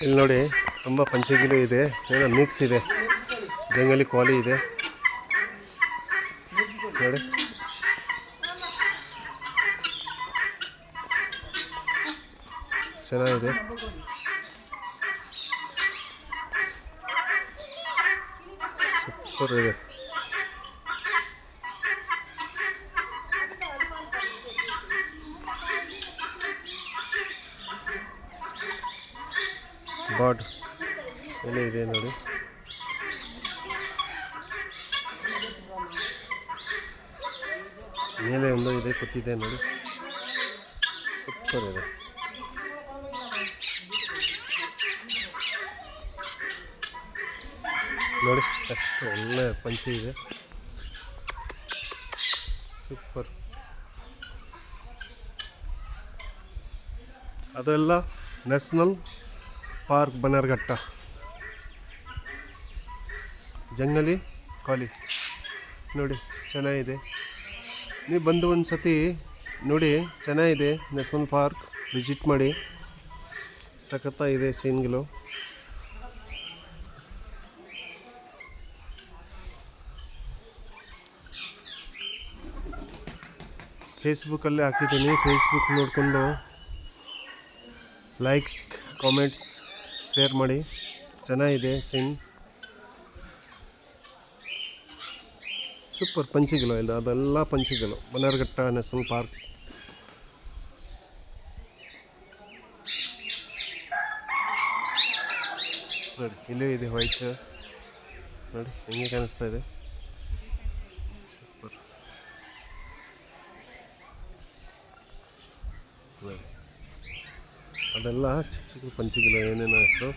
ಇಲ್ಲಿ ನೋಡಿ ತುಂಬ ಪಂಚಗಿಲು ಇದೆ, ಏನೋ ಮಿಕ್ಸ್ ಇದೆ, ಜಂಗಲಿ ಕೋಳಿ ಇದೆ ನೋಡಿ. ಚೆನ್ನಾಗಿದೆ, ಸೂಪರ್ ಇದೆ. ಬಾಡ್ ಎಲೆ ಇದೆ ನೋಡಿ, ಮೇಲೆ ಒಂದು ಇದೆ ಕೂತಿದೆ ನೋಡಿ, ಸೂಪರ್ ಇದೆ. ನೋಡಿ ಅಷ್ಟು ಒಳ್ಳೆ ಪಂಚಿ ಇದೆ, ಸೂಪರ್. ಅದೆಲ್ಲ ನ್ಯಾಷನಲ್ ಪಾರ್ಕ್ ಬನ್ನರ್ಘಟ್ಟ, ಜಂಗಲಿ ಕೋಳಿ ನೋಡಿ, ಚೆನ್ನಾಗಿದೆ. ನೀವು ಬಂದು ಒಂದು ಸತಿ ನೋಡಿ, ಚೆನ್ನಾಗಿದೆ. ನ್ಯಾಷನಲ್ ಪಾರ್ಕ್ ವಿಸಿಟ್ ಮಾಡಿ, ಸಖತ್ತಾಗಿದೆ ಸೀನ್ಗಳು. ಫೇಸ್ಬುಕ್ಕಲ್ಲಿ ಹಾಕಿದ್ದೀನಿ, ಫೇಸ್ಬುಕ್ ನೋಡಿಕೊಂಡು ಲೈಕ್, ಕಾಮೆಂಟ್ಸ್, ಶೇರ್ ಮಾಡಿ. ಚೆನ್ನಾಗಿದೆ ಸೀನ್, ಸೂಪರ್. ಪಂಚಿಗಳು ಇಲ್ಲ, ಅದೆಲ್ಲ ಪಂಚಿಗಳು. ಬನ್ನರ್ಘಟ್ಟ ನ್ಯಾಷನಲ್ ಪಾರ್ಕ್ ನೋಡಿ, ಇಲ್ಲೇ ಇದೆ ವೈಟ್ ನೋಡಿ, ಹೆಂಗೆ ಕಾಣಿಸ್ತಾ ಇದೆ, ಸೂಪರ್ ನೋಡಿ. ಅದೆಲ್ಲ ಚಿಕ್ಕ ಚಿಕ್ಕ ಪಂಚಿಗಳು, ಏನೇನೋ ಹೆಸರು